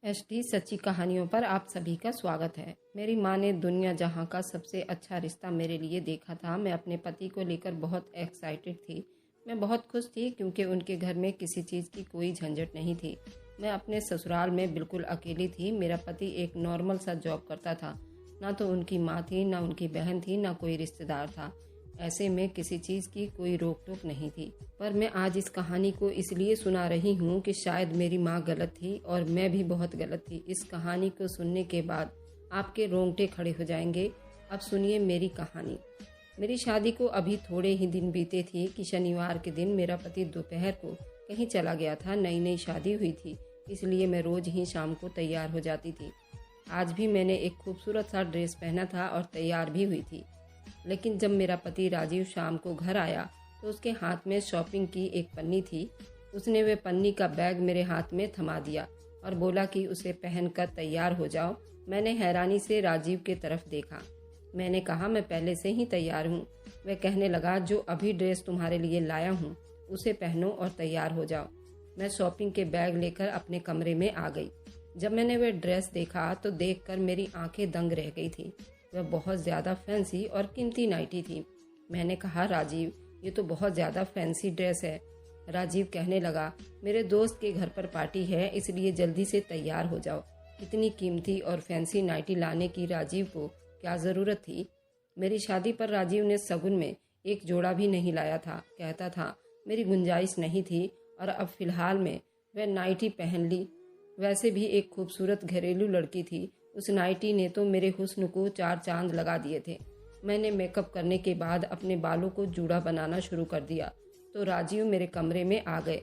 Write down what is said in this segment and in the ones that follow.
HD सच्ची कहानियों पर आप सभी का स्वागत है। मेरी माँ ने दुनिया जहाँ का सबसे अच्छा रिश्ता मेरे लिए देखा था। मैं अपने पति को लेकर बहुत एक्साइटेड थी। मैं बहुत खुश थी क्योंकि उनके घर में किसी चीज़ की कोई झंझट नहीं थी। मैं अपने ससुराल में बिल्कुल अकेली थी। मेरा पति एक नॉर्मल सा जॉब करता था। ना तो उनकी माँ थी, ना उनकी बहन थी, ना कोई रिश्तेदार था। ऐसे में किसी चीज़ की कोई रोक टोक नहीं थी। पर मैं आज इस कहानी को इसलिए सुना रही हूँ कि शायद मेरी माँ गलत थी और मैं भी बहुत गलत थी। इस कहानी को सुनने के बाद आपके रोंगटे खड़े हो जाएंगे। अब सुनिए मेरी कहानी। मेरी शादी को अभी थोड़े ही दिन बीते थे कि शनिवार के दिन मेरा पति दोपहर को कहीं चला गया था। नई नई शादी हुई थी, इसलिए मैं रोज ही शाम को तैयार हो जाती थी। आज भी मैंने एक खूबसूरत सा ड्रेस पहना था और तैयार भी हुई थी। लेकिन जब मेरा पति राजीव शाम को घर आया तो उसके हाथ में शॉपिंग की एक पन्नी थी। उसने वह पन्नी का बैग मेरे हाथ में थमा दिया और बोला कि उसे पहनकर तैयार हो जाओ। मैंने हैरानी से राजीव के तरफ देखा। मैंने कहा, मैं पहले से ही तैयार हूँ। वह कहने लगा, जो अभी ड्रेस तुम्हारे लिए लाया हूँ उसे पहनो और तैयार हो जाओ। मैं शॉपिंग के बैग लेकर अपने कमरे में आ गई। जब मैंने वह ड्रेस देखा तो देखकर मेरी आंखें दंग रह गई थी। वह बहुत ज़्यादा फैंसी और कीमती नाइटी थी। मैंने कहा, राजीव, ये तो बहुत ज़्यादा फैंसी ड्रेस है। राजीव कहने लगा, मेरे दोस्त के घर पर पार्टी है, इसलिए जल्दी से तैयार हो जाओ। इतनी कीमती और फैंसी नाइटी लाने की राजीव को क्या ज़रूरत थी? मेरी शादी पर राजीव ने शगुन में एक जोड़ा भी नहीं लाया था। कहता था मेरी गुंजाइश नहीं थी और अब फिलहाल में वह नाइटी पहन ली। वैसे भी एक खूबसूरत घरेलू लड़की थी। उस नाइटी ने तो मेरे हुस्न को चार चांद लगा दिए थे। मैंने मेकअप करने के बाद अपने बालों को जूड़ा बनाना शुरू कर दिया तो राजीव मेरे कमरे में आ गए।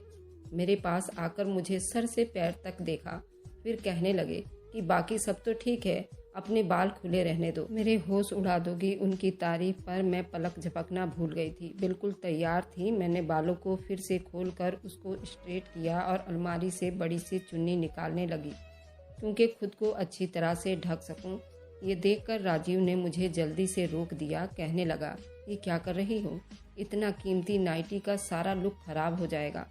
मेरे पास आकर मुझे सर से पैर तक देखा, फिर कहने लगे कि बाकी सब तो ठीक है, अपने बाल खुले रहने दो। मेरे होश उड़ा दोगी। उनकी तारीफ पर मैं पलक झपकना भूल गई थी। बिल्कुल तैयार थी। मैंने बालों को फिर से खोलकर उसको स्ट्रेट किया और अलमारी से बड़ी सी चुन्नी निकालने लगी क्योंकि खुद को अच्छी तरह से ढक सकूं। ये देखकर राजीव ने मुझे जल्दी से रोक दिया। कहने लगा, ये क्या कर रही हो? इतना कीमती नाइटी का सारा लुक खराब हो जाएगा।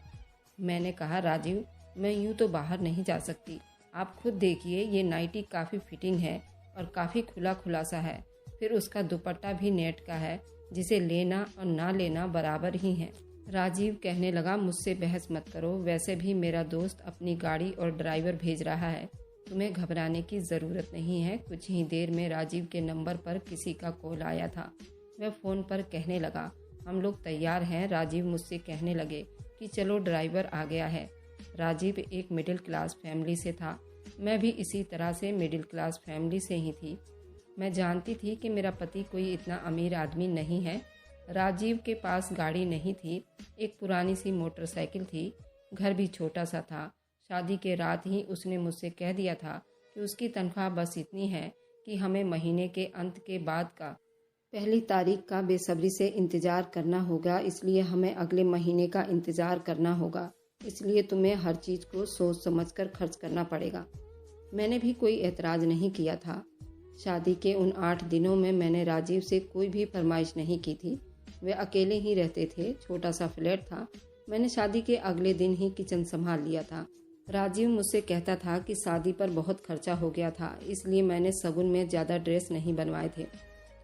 मैंने कहा, राजीव, मैं यूँ तो बाहर नहीं जा सकती। आप खुद देखिए, ये नाइटी काफ़ी फिटिंग है और काफ़ी खुला खुलासा है। फिर उसका दुपट्टा भी नेट का है, जिसे लेना और ना लेना बराबर ही है। राजीव कहने लगा, मुझसे बहस मत करो। वैसे भी मेरा दोस्त अपनी गाड़ी और ड्राइवर भेज रहा है। तुम्हें घबराने की ज़रूरत नहीं है। कुछ ही देर में राजीव के नंबर पर किसी का कॉल आया था। वह फ़ोन पर कहने लगा, हम लोग तैयार हैं। राजीव मुझसे कहने लगे कि चलो, ड्राइवर आ गया है। राजीव एक मिडिल क्लास फैमिली से था। मैं भी इसी तरह से मिडिल क्लास फैमिली से ही थी। मैं जानती थी कि मेरा पति कोई इतना अमीर आदमी नहीं है। राजीव के पास गाड़ी नहीं थी, एक पुरानी सी मोटरसाइकिल थी। घर भी छोटा सा था। शादी के रात ही उसने मुझसे कह दिया था कि उसकी तनख्वाह बस इतनी है कि हमें महीने के अंत के बाद का पहली तारीख का बेसब्री से इंतज़ार करना होगा, इसलिए हमें अगले महीने का इंतज़ार करना होगा। इसलिए तुम्हें हर चीज़ को सोच समझकर खर्च करना पड़ेगा। मैंने भी कोई एतराज़ नहीं किया था। शादी के उन 8 दिनों में मैंने राजीव से कोई भी फरमाइश नहीं की थी। वे अकेले ही रहते थे, छोटा सा फ्लैट था। मैंने शादी के अगले दिन ही किचन संभाल लिया था। राजीव मुझसे कहता था कि शादी पर बहुत खर्चा हो गया था, इसलिए मैंने शगुन में ज़्यादा ड्रेस नहीं बनवाए थे।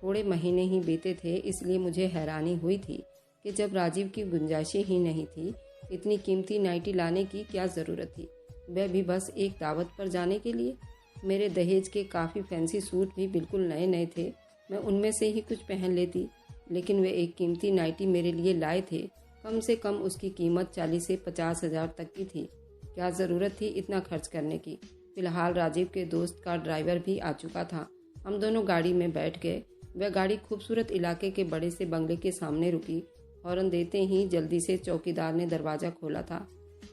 थोड़े महीने ही बीते थे, इसलिए मुझे हैरानी हुई थी कि जब राजीव की गुंजाइशें ही नहीं थी, इतनी कीमती नाइटी लाने की क्या ज़रूरत थी, वह भी बस एक दावत पर जाने के लिए। मेरे दहेज के काफ़ी फैंसी सूट भी बिल्कुल नए नए थे। मैं उनमें से ही कुछ पहन लेती, लेकिन वे एक कीमती नाइटी मेरे लिए लाए थे। कम से कम उसकी कीमत 40 से 50 हज़ार तक की थी। क्या ज़रूरत थी इतना खर्च करने की? फिलहाल राजीव के दोस्त का ड्राइवर भी आ चुका था। हम दोनों गाड़ी में बैठ गए। वह गाड़ी खूबसूरत इलाके के बड़े से बंगले के सामने रुकी। हॉर्न देते ही जल्दी से चौकीदार ने दरवाज़ा खोला था।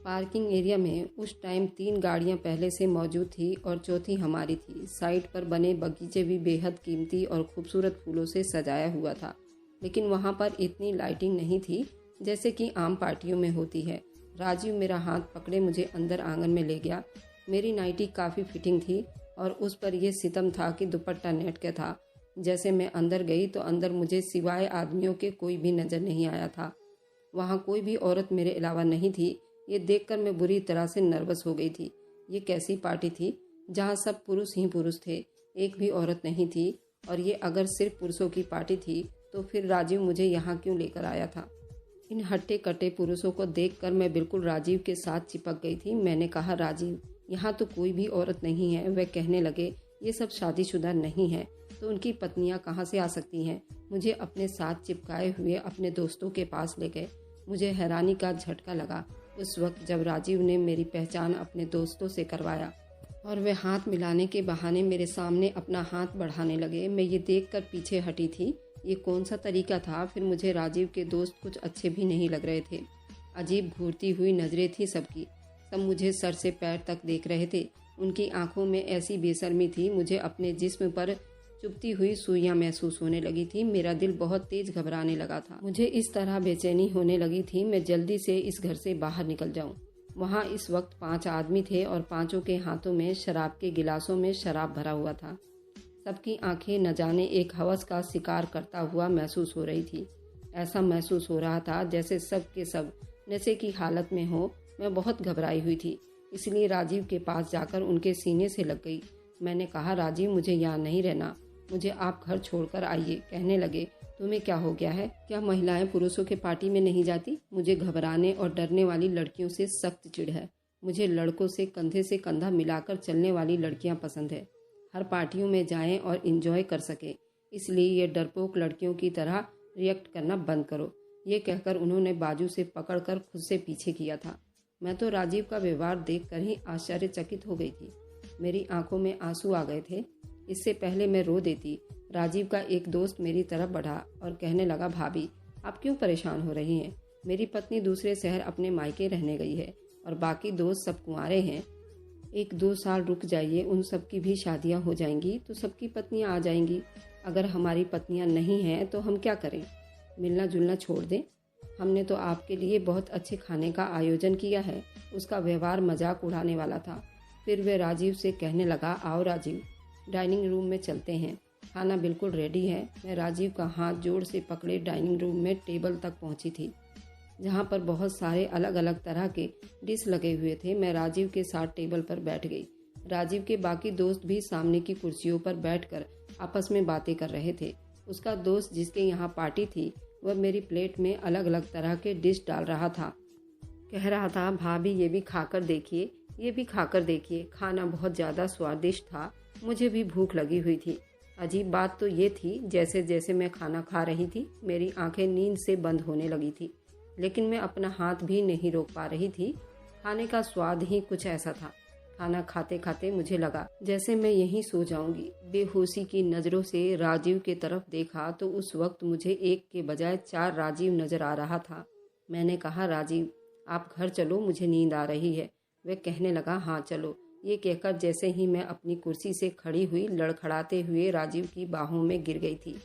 पार्किंग एरिया में उस टाइम 3 गाड़ियां पहले से मौजूद थी और चौथी हमारी थी। साइड पर बने बगीचे भी बेहद कीमती और खूबसूरत फूलों से सजाया हुआ था, लेकिन वहां पर इतनी लाइटिंग नहीं थी जैसे कि आम पार्टियों में होती है। राजीव मेरा हाथ पकड़े मुझे अंदर आंगन में ले गया। मेरी नाइटी काफ़ी फिटिंग थी और उस पर यह सितम था कि दुपट्टा नेट का था। जैसे मैं अंदर गई तो अंदर मुझे सिवाय आदमियों के कोई भी नज़र नहीं आया था। वहाँ कोई भी औरत मेरे अलावा नहीं थी। ये देखकर मैं बुरी तरह से नर्वस हो गई थी। ये कैसी पार्टी थी जहाँ सब पुरुष ही पुरुष थे, एक भी औरत नहीं थी। और ये अगर सिर्फ पुरुषों की पार्टी थी तो फिर राजीव मुझे यहाँ क्यों लेकर आया था? इन हट्टे कट्टे पुरुषों को देखकर मैं बिल्कुल राजीव के साथ चिपक गई थी। मैंने कहा, राजीव, यहाँ तो कोई भी औरत नहीं है। वह कहने लगे, ये सब शादीशुदा नहीं है तो उनकी पत्नियाँ कहाँ से आ सकती हैं? मुझे अपने साथ चिपकाए हुए अपने दोस्तों के पास ले गए। मुझे हैरानी का झटका लगा उस वक्त जब राजीव ने मेरी पहचान अपने दोस्तों से करवाया और वे हाथ मिलाने के बहाने मेरे सामने अपना हाथ बढ़ाने लगे। मैं ये देखकर पीछे हटी थी। ये कौन सा तरीका था? फिर मुझे राजीव के दोस्त कुछ अच्छे भी नहीं लग रहे थे। अजीब घूरती हुई नजरें थी सबकी। सब मुझे सर से पैर तक देख रहे थे। उनकी आंखों में ऐसी बेशर्मी थी, मुझे अपने जिस्म पर चुभती हुई सुइयां महसूस होने लगी थी। मेरा दिल बहुत तेज घबराने लगा था। मुझे इस तरह बेचैनी होने लगी थी मैं जल्दी से इस घर से बाहर निकल जाऊं। वहाँ इस वक्त 5 आदमी थे और पांचों के हाथों में शराब के गिलासों में शराब भरा हुआ था। सबकी आंखें न जाने एक हवस का शिकार करता हुआ महसूस हो रही थी। ऐसा महसूस हो रहा था जैसे सब के सब नशे की हालत में हो। मैं बहुत घबराई हुई थी, इसलिए राजीव के पास जाकर उनके सीने से लग गई। मैंने कहा, राजीव, मुझे यहाँ नहीं रहना, मुझे आप घर छोड़कर आइए। कहने लगे, तुम्हें क्या हो गया है? क्या महिलाएं पुरुषों के पार्टी में नहीं जाती? मुझे घबराने और डरने वाली लड़कियों से सख्त चिढ़ है। मुझे लड़कों से कंधा मिलाकर चलने वाली लड़कियां पसंद है। हर पार्टियों में जाएं और एंजॉय कर सके। इसलिए ये डरपोक लड़कियों की तरह रिएक्ट करना बंद करो। ये कहकर उन्होंने बाजू से पकड़कर खुद से पीछे किया था। मैं तो राजीव का व्यवहार देखकर ही आश्चर्यचकित हो गई थी। मेरी आंखों में आंसू आ गए थे। इससे पहले मैं रो देती। राजीव का एक दोस्त मेरी तरफ बढ़ा और कहने लगा, भाभी, आप क्यों परेशान हो रही हैं? मेरी पत्नी दूसरे शहर अपने मायके रहने गई है और बाकी दोस्त सब कुंवारे हैं। 1-2 साल रुक जाइए, उन सब की भी शादियां हो जाएंगी तो सबकी पत्नियां आ जाएंगी। अगर हमारी पत्नियां नहीं हैं तो हम क्या करें? मिलना जुलना छोड़ दें। हमने तो आपके लिए बहुत अच्छे खाने का आयोजन किया है। उसका व्यवहार मजाक उड़ाने वाला था। फिर वह राजीव से कहने लगा, आओ राजीव, डाइनिंग रूम में चलते हैं, खाना बिल्कुल रेडी है। मैं राजीव का हाथ जोर से पकड़े डाइनिंग रूम में टेबल तक पहुंची थी, जहां पर बहुत सारे अलग अलग तरह के डिश लगे हुए थे। मैं राजीव के साथ टेबल पर बैठ गई। राजीव के बाकी दोस्त भी सामने की कुर्सियों पर बैठकर आपस में बातें कर रहे थे। उसका दोस्त जिसके यहाँ पार्टी थी वह मेरी प्लेट में अलग अलग तरह के डिश डाल रहा था। कह रहा था, भाभी, ये भी खाकर देखिए, ये भी खाकर देखिए। खाना बहुत ज़्यादा स्वादिष्ट था। मुझे भी भूख लगी हुई थी। अजीब बात तो ये थी, जैसे जैसे मैं खाना खा रही थी मेरी आंखें नींद से बंद होने लगी थी, लेकिन मैं अपना हाथ भी नहीं रोक पा रही थी। खाने का स्वाद ही कुछ ऐसा था। खाना खाते खाते मुझे लगा जैसे मैं यहीं सो जाऊंगी। बेहोशी की नज़रों से राजीव के तरफ देखा तो उस वक्त मुझे एक के बजाय 4 राजीव नजर आ रहा था। मैंने कहा, राजीव, आप घर चलो, मुझे नींद आ रही है। वह कहने लगा, हाँ चलो। ये कहकर जैसे ही मैं अपनी कुर्सी से खड़ी हुई, लड़खड़ाते हुए राजीव की बाहों में गिर गई थी।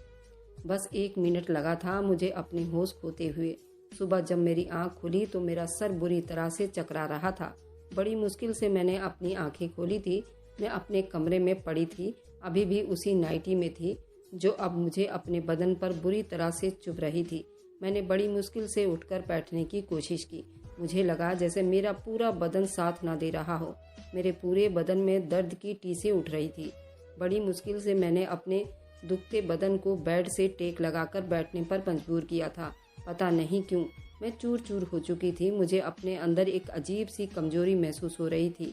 बस 1 मिनट लगा था मुझे अपने होश खोते हुए। सुबह जब मेरी आंख खुली तो मेरा सर बुरी तरह से चकरा रहा था। बड़ी मुश्किल से मैंने अपनी आंखें खोली थी। मैं अपने कमरे में पड़ी थी, अभी भी उसी नाइटी में थी जो अब मुझे अपने बदन पर बुरी तरह से चुभ रही थी। मैंने बड़ी मुश्किल से उठकर बैठने की कोशिश की। मुझे लगा जैसे मेरा पूरा बदन साथ ना दे रहा हो। मेरे पूरे बदन में दर्द की टीसें उठ रही थी। बड़ी मुश्किल से मैंने अपने दुखते बदन को बेड से टेक लगाकर बैठने पर मजबूर किया था। पता नहीं क्यों मैं चूर चूर हो चुकी थी। मुझे अपने अंदर एक अजीब सी कमजोरी महसूस हो रही थी।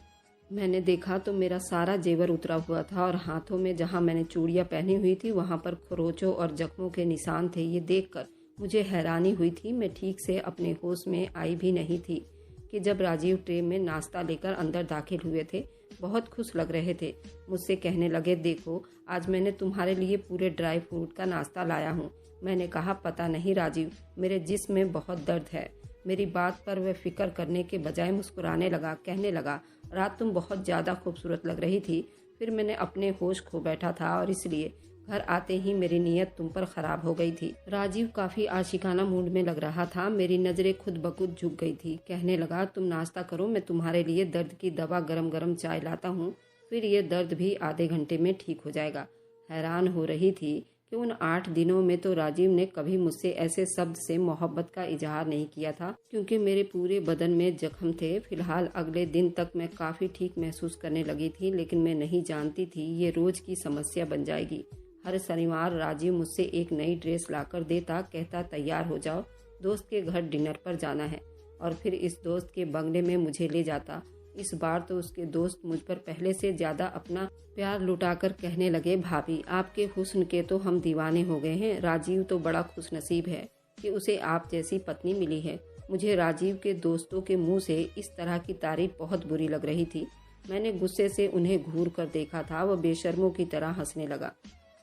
मैंने देखा तो मेरा सारा जेवर उतरा हुआ था और हाथों में जहां मैंने चूड़ियां पहनी हुई थी वहां पर खरोचों और जख्मों के निशान थे। ये देखकर मुझे हैरानी हुई थी। मैं ठीक से अपने होश में आई भी नहीं थी कि जब राजीव ट्रे में नाश्ता लेकर अंदर दाखिल हुए थे। बहुत खुश लग रहे थे। मुझसे कहने लगे, देखो, आज मैंने तुम्हारे लिए पूरे ड्राई फ्रूट का नाश्ता लाया हूँ। मैंने कहा, पता नहीं राजीव, मेरे जिस्म में बहुत दर्द है। मेरी बात पर वह फिक्र करने के बजाय मुस्कुराने लगा। कहने लगा, रात तुम बहुत ज़्यादा खूबसूरत लग रही थी। फिर मैंने अपने होश खो बैठा था और इसलिए घर आते ही मेरी नीयत तुम पर खराब हो गई थी। राजीव काफी आशिकाना मूड में लग रहा था। मेरी नजरें खुद ब खुद झुक गई थी। कहने लगा, तुम नाश्ता करो, मैं तुम्हारे लिए दर्द की दवा गरम गरम चाय लाता हूँ, फिर ये दर्द भी आधे घंटे में ठीक हो जाएगा। हैरान हो रही थी कि उन 8 दिनों में तो राजीव ने कभी मुझसे ऐसे शब्द से मोहब्बत का इजहार नहीं किया था, क्योंकि मेरे पूरे बदन में जख्म थे। फिलहाल अगले दिन तक मैं काफ़ी ठीक महसूस करने लगी थी, लेकिन मैं नहीं जानती थी ये रोज़ की समस्या बन जाएगी। हर शनिवार राजीव मुझसे एक नई ड्रेस लाकर देता, कहता तैयार हो जाओ, दोस्त के घर डिनर पर जाना है, और फिर इस दोस्त के बंगले में मुझे ले जाता। इस बार तो उसके दोस्त मुझ पर पहले से ज़्यादा अपना प्यार लुटाकर कहने लगे, भाभी आपके हुस्न के तो हम दीवाने हो गए हैं। राजीव तो बड़ा खुशनसीब है कि उसे आप जैसी पत्नी मिली है। मुझे राजीव के दोस्तों के मुंह से इस तरह की तारीफ बहुत बुरी लग रही थी। मैंने गुस्से से उन्हें घूर कर देखा था, वह बेशर्मों की तरह हंसने लगा।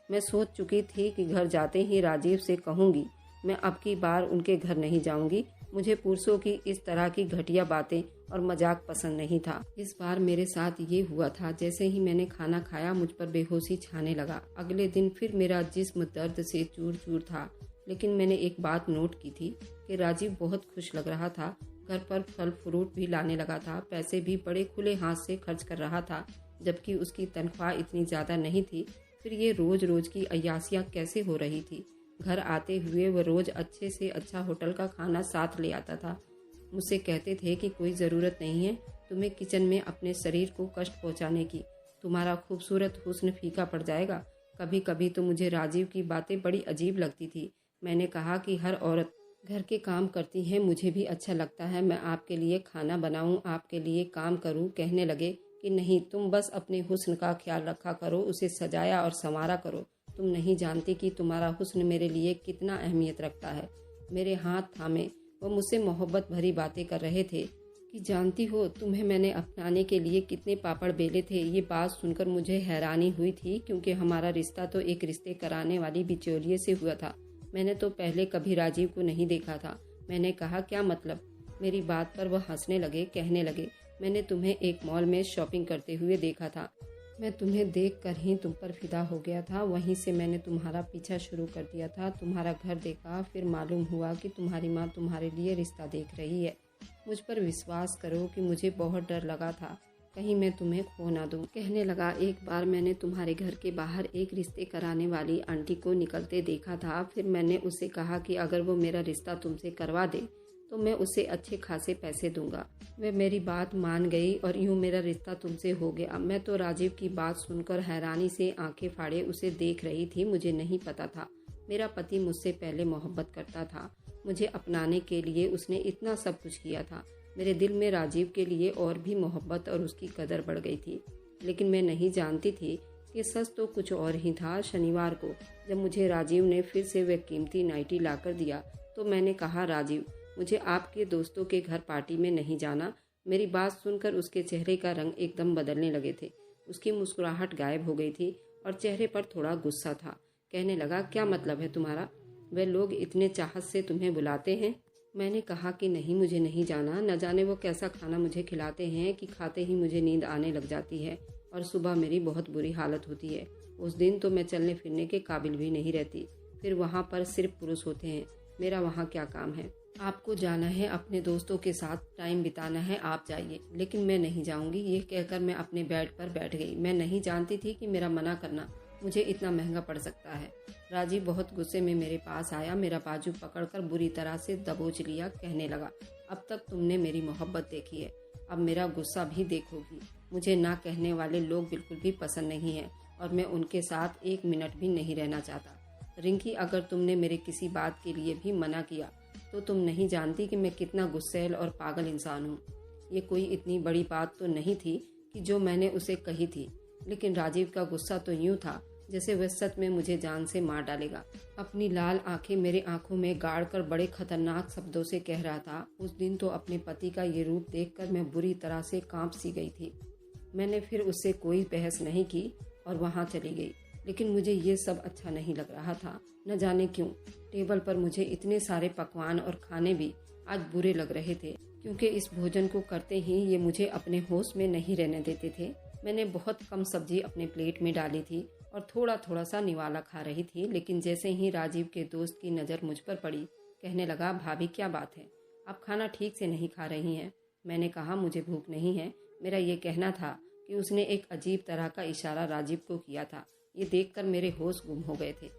मैं सोच चुकी थी कि घर जाते ही राजीव से कहूँगी मैं अब की बार उनके घर नहीं जाऊंगी। मुझे पुरुषों की इस तरह की घटिया बातें और मजाक पसंद नहीं था। इस बार मेरे साथ ये हुआ था। जैसे ही मैंने खाना खाया मुझ पर बेहोशी छाने लगा। अगले दिन फिर मेरा जिस्म दर्द से चूर चूर था, लेकिन मैंने एक बात नोट की थी कि राजीव बहुत खुश लग रहा था। घर पर फल फ्रूट भी लाने लगा था, पैसे भी बड़े खुले हाथ से खर्च कर रहा था, जबकि उसकी तनख्वाह इतनी ज़्यादा नहीं थी। फिर ये रोज रोज की अय्यासियाँ कैसे हो रही थी। घर आते हुए वह रोज अच्छे से अच्छा होटल का खाना साथ ले आता था। मुझसे कहते थे कि कोई ज़रूरत नहीं है तुम्हें किचन में अपने शरीर को कष्ट पहुंचाने की, तुम्हारा खूबसूरत हुस्न फीका पड़ जाएगा। कभी कभी तो मुझे राजीव की बातें बड़ी अजीब लगती थी। मैंने कहा कि हर औरत घर के काम करती है, मुझे भी अच्छा लगता है मैं आपके लिए खाना बनाऊं, आपके लिए काम करूं। कहने लगे कि नहीं, तुम बस अपने हुस्न का ख्याल रखा करो, उसे सजाया और संवारा करो। तुम नहीं जानती कि तुम्हारा हुस्न मेरे लिए कितना अहमियत रखता है। मेरे हाथ थामे वो मुझसे मोहब्बत भरी बातें कर रहे थे कि जानती हो तुम्हें मैंने अपनाने के लिए कितने पापड़ बेले थे। ये बात सुनकर मुझे हैरानी हुई थी, क्योंकि हमारा रिश्ता तो एक रिश्ते कराने वाली बिचौलिए से हुआ था। मैंने तो पहले कभी राजीव को नहीं देखा था। मैंने कहा क्या मतलब। मेरी बात पर वह हंसने लगे। कहने लगे मैंने तुम्हें एक मॉल में शॉपिंग करते हुए देखा था। मैं तुम्हें देखकर ही तुम पर फिदा हो गया था। वहीं से मैंने तुम्हारा पीछा शुरू कर दिया था। तुम्हारा घर देखा, फिर मालूम हुआ कि तुम्हारी माँ तुम्हारे लिए रिश्ता देख रही है। मुझ पर विश्वास करो कि मुझे बहुत डर लगा था कहीं मैं तुम्हें खो ना दूं। कहने लगा एक बार मैंने तुम्हारे घर के बाहर एक रिश्ते कराने वाली आंटी को निकलते देखा था। फिर मैंने उससे कहा कि अगर वो मेरा रिश्ता तुमसे करवा दे तो मैं उसे अच्छे खासे पैसे दूंगा। वह मेरी बात मान गई और यूं मेरा रिश्ता तुमसे हो गया। मैं तो राजीव की बात सुनकर हैरानी से आंखें फाड़े उसे देख रही थी। मुझे नहीं पता था मेरा पति मुझसे पहले मोहब्बत करता था। मुझे अपनाने के लिए उसने इतना सब कुछ किया था। मेरे दिल में राजीव के लिए और भी मोहब्बत और उसकी कदर बढ़ गई थी, लेकिन मैं नहीं जानती थी कि सच तो कुछ और ही था। शनिवार को जब मुझे राजीव ने फिर से वह कीमती नाइटी लाकर दिया तो मैंने कहा राजीव, मुझे आपके दोस्तों के घर पार्टी में नहीं जाना। मेरी बात सुनकर उसके चेहरे का रंग एकदम बदलने लगे थे। उसकी मुस्कुराहट गायब हो गई थी और चेहरे पर थोड़ा गुस्सा था। कहने लगा क्या मतलब है तुम्हारा, वे लोग इतने चाहत से तुम्हें बुलाते हैं। मैंने कहा कि नहीं, मुझे नहीं जाना। न जाने वो कैसा खाना मुझे खिलाते हैं कि खाते ही मुझे नींद आने लग जाती है और सुबह मेरी बहुत बुरी हालत होती है। उस दिन तो मैं चलने फिरने के काबिल भी नहीं रहती। फिर वहाँ पर सिर्फ पुरुष होते हैं, मेरा वहाँ क्या काम है। आपको जाना है, अपने दोस्तों के साथ टाइम बिताना है, आप जाइए, लेकिन मैं नहीं जाऊंगी। ये कहकर मैं अपने बेड पर बैठ गई। मैं नहीं जानती थी कि मेरा मना करना मुझे इतना महंगा पड़ सकता है। राजीव बहुत गुस्से में मेरे पास आया, मेरा बाजू पकड़कर बुरी तरह से दबोच लिया। कहने लगा अब तक तुमने मेरी मोहब्बत देखी है, अब मेरा गुस्सा भी देखोगी। मुझे ना कहने वाले लोग बिल्कुल भी पसंद नहीं है और मैं उनके साथ एक मिनट भी नहीं रहना चाहता। रिंकी, अगर तुमने मेरे किसी बात के लिए भी मना किया तो तुम नहीं जानती कि मैं कितना गुस्सैल और पागल इंसान हूँ। ये कोई इतनी बड़ी बात तो नहीं थी कि जो मैंने उसे कही थी, लेकिन राजीव का गुस्सा तो यूं था जैसे वह सच में मुझे जान से मार डालेगा। अपनी लाल आंखें मेरे आंखों में गाड़कर बड़े खतरनाक शब्दों से कह रहा था। उस दिन तो अपने पति का ये रूप देखकर मैं बुरी तरह से कांप सी गई थी। मैंने फिर उससे कोई बहस नहीं की और वहाँ चली गई, लेकिन मुझे ये सब अच्छा नहीं लग रहा था। न जाने क्यों टेबल पर मुझे इतने सारे पकवान और खाने भी आज बुरे लग रहे थे, क्योंकि इस भोजन को करते ही ये मुझे अपने होश में नहीं रहने देते थे। मैंने बहुत कम सब्जी अपने प्लेट में डाली थी और थोड़ा थोड़ा सा निवाला खा रही थी, लेकिन जैसे ही राजीव के दोस्त की नज़र मुझ पर पड़ी, कहने लगा भाभी क्या बात है, आप खाना ठीक से नहीं खा रही हैं। मैंने कहा मुझे भूख नहीं है। मेरा ये कहना था कि उसने एक अजीब तरह का इशारा राजीव को किया था। ये देखकर मेरे होश गुम हो गए थे।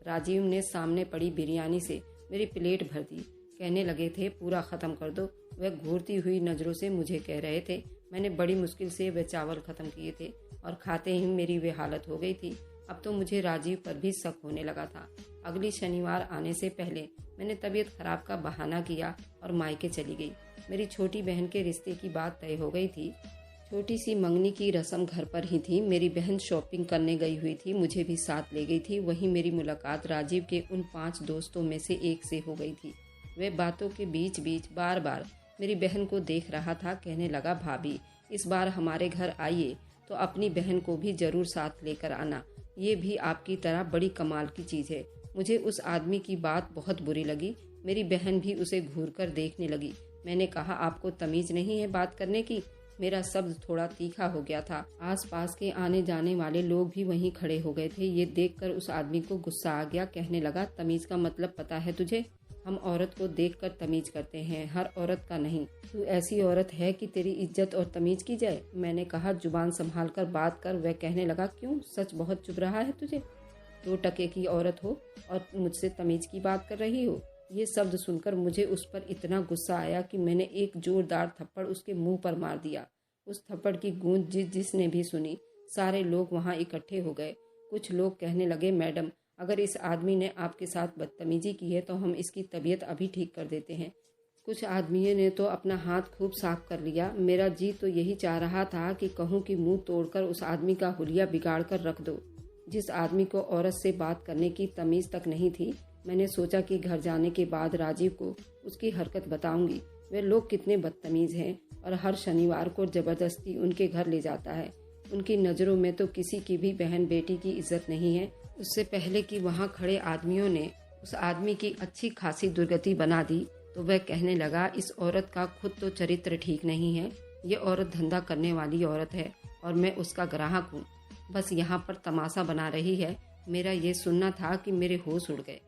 राजीव ने सामने पड़ी बिरयानी से मेरी प्लेट भर दी। कहने लगे थे पूरा ख़त्म कर दो। वह घूरती हुई नज़रों से मुझे कह रहे थे। मैंने बड़ी मुश्किल से वह चावल ख़त्म किए थे और खाते ही मेरी वे हालत हो गई थी। अब तो मुझे राजीव पर भी शक होने लगा था। अगली शनिवार आने से पहले मैंने तबीयत खराब का बहाना किया और मायके चली गई। मेरी छोटी बहन के रिश्ते की बात तय हो गई थी। छोटी सी मंगनी की रस्म घर पर ही थी। मेरी बहन शॉपिंग करने गई हुई थी, मुझे भी साथ ले गई थी। वहीं मेरी मुलाकात राजीव के उन 5 दोस्तों में से एक से हो गई थी। वे बातों के बीच बीच बार बार मेरी बहन को देख रहा था। कहने लगा, भाभी इस बार हमारे घर आइए तो अपनी बहन को भी जरूर साथ लेकर आना। ये भी आपकी तरह बड़ी कमाल की चीज़ है। मुझे उस आदमी की बात बहुत बुरी लगी। मेरी बहन भी उसे घूर कर देखने लगी। मैंने कहा, आपको तमीज़ नहीं है बात करने की? मेरा शब्द थोड़ा तीखा हो गया था। आसपास के आने जाने वाले लोग भी वहीं खड़े हो गए थे। ये देखकर उस आदमी को गुस्सा आ गया। कहने लगा, तमीज़ का मतलब पता है तुझे? हम औरत को देखकर तमीज़ करते हैं, हर औरत का नहीं। तू ऐसी औरत है कि तेरी इज्जत और तमीज़ की जाए? मैंने कहा, जुबान संभाल कर बात कर। वह कहने लगा, क्यों, सच बहुत चुभ रहा है तुझे? 2 टके की औरत हो और मुझसे तमीज़ की बात कर रही हो? ये शब्द सुनकर मुझे उस पर इतना गुस्सा आया कि मैंने एक जोरदार थप्पड़ उसके मुंह पर मार दिया। उस थप्पड़ की गूंज जिसने भी सुनी, सारे लोग वहां इकट्ठे हो गए। कुछ लोग कहने लगे, मैडम अगर इस आदमी ने आपके साथ बदतमीजी की है तो हम इसकी तबीयत अभी ठीक कर देते हैं। कुछ आदमियों ने तो अपना हाथ खूब साफ कर लिया। मेरा जी तो यही चाह रहा था कि कहूँ कि मुंह तोड़कर उस आदमी का हुलिया बिगाड़ कर रख दो। जिस आदमी को औरत से बात करने की तमीज़ तक नहीं थी। मैंने सोचा कि घर जाने के बाद राजीव को उसकी हरकत बताऊंगी। वे लोग कितने बदतमीज़ हैं और हर शनिवार को ज़बरदस्ती उनके घर ले जाता है। उनकी नज़रों में तो किसी की भी बहन बेटी की इज्जत नहीं है। उससे पहले कि वहाँ खड़े आदमियों ने उस आदमी की अच्छी खासी दुर्गति बना दी तो वह कहने लगा, इस औरत का खुद तो चरित्र ठीक नहीं है। ये औरत धंधा करने वाली औरत है और मैं उसका ग्राहक हूँ। बस यहाँ पर तमाशा बना रही है। मेरा ये सुनना था कि मेरे होश उड़ गए।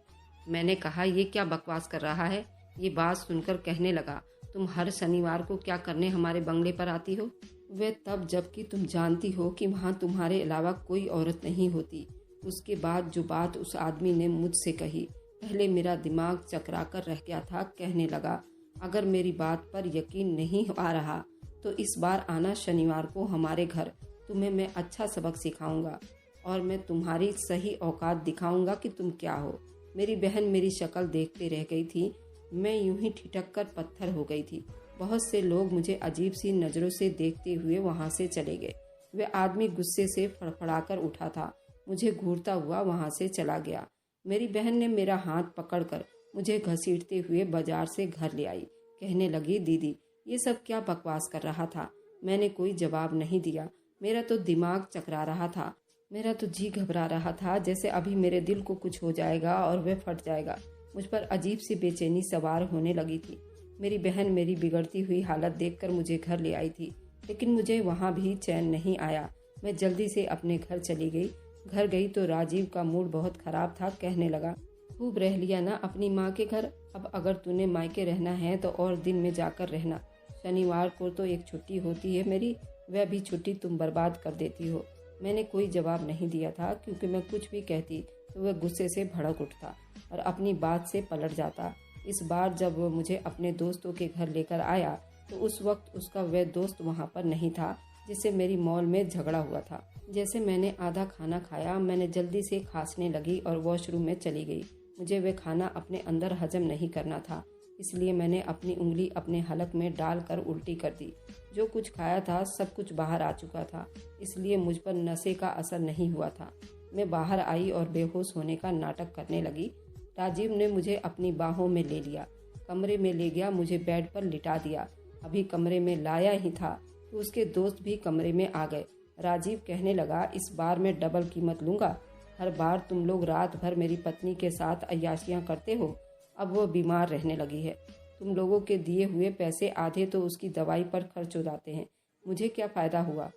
मैंने कहा, ये क्या बकवास कर रहा है? ये बात सुनकर कहने लगा, तुम हर शनिवार को क्या करने हमारे बंगले पर आती हो? वे तब जबकि तुम जानती हो कि वहाँ तुम्हारे अलावा कोई औरत नहीं होती। उसके बाद जो बात उस आदमी ने मुझसे कही, पहले मेरा दिमाग चकरा कर रह गया था। कहने लगा, अगर मेरी बात पर यकीन नहीं आ रहा तो इस बार आना शनिवार को हमारे घर। तुम्हें मैं अच्छा सबक सिखाऊंगा और मैं तुम्हारी सही औकात दिखाऊंगा कि तुम क्या हो। मेरी बहन मेरी शक्ल देखते रह गई थी। मैं यूं ही ठिठक कर पत्थर हो गई थी। बहुत से लोग मुझे अजीब सी नज़रों से देखते हुए वहां से चले गए। वह आदमी गुस्से से फड़फड़ाकर उठा था, मुझे घूरता हुआ वहां से चला गया। मेरी बहन ने मेरा हाथ पकड़कर मुझे घसीटते हुए बाजार से घर ले आई। कहने लगी, दीदी ये सब क्या बकवास कर रहा था? मैंने कोई जवाब नहीं दिया। मेरा तो दिमाग चकरा रहा था। मेरा तो जी घबरा रहा था, जैसे अभी मेरे दिल को कुछ हो जाएगा और वह फट जाएगा। मुझ पर अजीब सी बेचैनी सवार होने लगी थी। मेरी बहन मेरी बिगड़ती हुई हालत देखकर मुझे घर ले आई थी, लेकिन मुझे वहाँ भी चैन नहीं आया। मैं जल्दी से अपने घर चली गई। घर गई तो राजीव का मूड बहुत खराब था। कहने लगा, खूब रह लिया ना अपनी माँ के घर। अब अगर तूने मायके रहना है तो और दिन में जाकर रहना। शनिवार को तो एक छुट्टी होती है मेरी, वह भी छुट्टी तुम बर्बाद कर देती हो। मैंने कोई जवाब नहीं दिया था, क्योंकि मैं कुछ भी कहती तो वह गुस्से से भड़क उठता और अपनी बात से पलट जाता। इस बार जब वह मुझे अपने दोस्तों के घर लेकर आया तो उस वक्त उसका वह दोस्त वहाँ पर नहीं था जिससे मेरी मॉल में झगड़ा हुआ था। जैसे मैंने आधा खाना खाया, मैंने जल्दी से खांसने लगी और वॉशरूम में चली गई। मुझे वह खाना अपने अंदर हजम नहीं करना था, इसलिए मैंने अपनी उंगली अपने हलक में डालकर उल्टी कर दी। जो कुछ खाया था सब कुछ बाहर आ चुका था, इसलिए मुझ पर नशे का असर नहीं हुआ था। मैं बाहर आई और बेहोश होने का नाटक करने लगी। राजीव ने मुझे अपनी बाहों में ले लिया, कमरे में ले गया, मुझे बेड पर लिटा दिया। अभी कमरे में लाया ही था तो उसके दोस्त भी कमरे में आ गए। राजीव कहने लगा, इस बार मैं डबल कीमत लूँगा। हर बार तुम लोग रात भर मेरी पत्नी के साथ अय्याशियाँ करते हो। अब वो बीमार रहने लगी है। तुम लोगों के दिए हुए पैसे आधे तो उसकी दवाई पर खर्च हो जाते हैं, मुझे क्या फ़ायदा हुआ?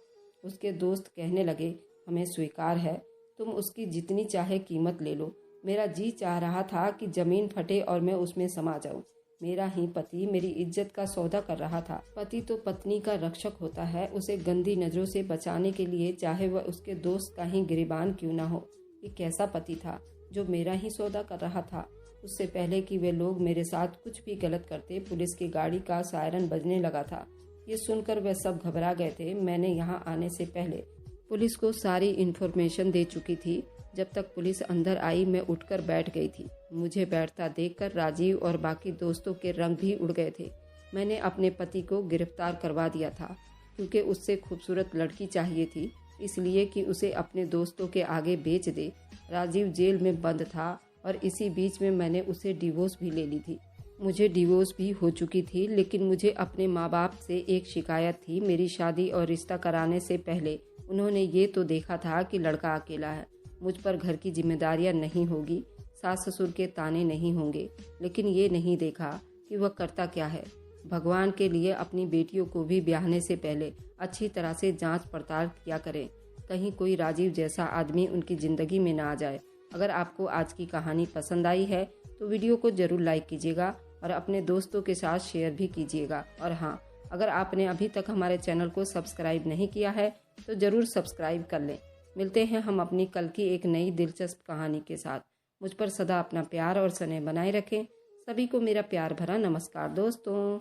उसके दोस्त कहने लगे, हमें स्वीकार है, तुम उसकी जितनी चाहे कीमत ले लो। मेरा जी चाह रहा था कि ज़मीन फटे और मैं उसमें समा जाऊं। मेरा ही पति मेरी इज्जत का सौदा कर रहा था। पति तो पत्नी का रक्षक होता है, उसे गंदी नज़रों से बचाने के लिए, चाहे वह उसके दोस्त का ही गिरबान क्यों ना हो। ये कैसा पति था? जो मेरा ही सौदा कर रहा था। उससे पहले कि वे लोग मेरे साथ कुछ भी गलत करते, पुलिस की गाड़ी का सायरन बजने लगा था। ये सुनकर वे सब घबरा गए थे। मैंने यहाँ आने से पहले पुलिस को सारी इन्फॉर्मेशन दे चुकी थी। जब तक पुलिस अंदर आई मैं उठकर बैठ गई थी। मुझे बैठता देखकर राजीव और बाकी दोस्तों के रंग भी उड़ गए थे। मैंने अपने पति को गिरफ्तार करवा दिया था क्योंकि उससे खूबसूरत लड़की चाहिए थी, इसलिए कि उसे अपने दोस्तों के आगे बेच दे। राजीव जेल में बंद था और इसी बीच में मैंने उसे डिवोर्स भी ले ली थी। मुझे डिवोर्स भी हो चुकी थी, लेकिन मुझे अपने माँ बाप से एक शिकायत थी। मेरी शादी और रिश्ता कराने से पहले उन्होंने ये तो देखा था कि लड़का अकेला है, मुझ पर घर की जिम्मेदारियां नहीं होगी, सास ससुर के ताने नहीं होंगे, लेकिन ये नहीं देखा कि वह करता क्या है। भगवान के लिए अपनी बेटियों को भी ब्याहने से पहले अच्छी तरह से जांच पड़ताल किया करें, कहीं कोई राजीव जैसा आदमी उनकी ज़िंदगी में ना आ जाए। अगर आपको आज की कहानी पसंद आई है तो वीडियो को ज़रूर लाइक कीजिएगा और अपने दोस्तों के साथ शेयर भी कीजिएगा। और हाँ, अगर आपने अभी तक हमारे चैनल को सब्सक्राइब नहीं किया है तो ज़रूर सब्सक्राइब कर लें। मिलते हैं हम अपनी कल की एक नई दिलचस्प कहानी के साथ। मुझ पर सदा अपना प्यार और स्नेह बनाए रखें। सभी को मेरा प्यार भरा नमस्कार दोस्तों।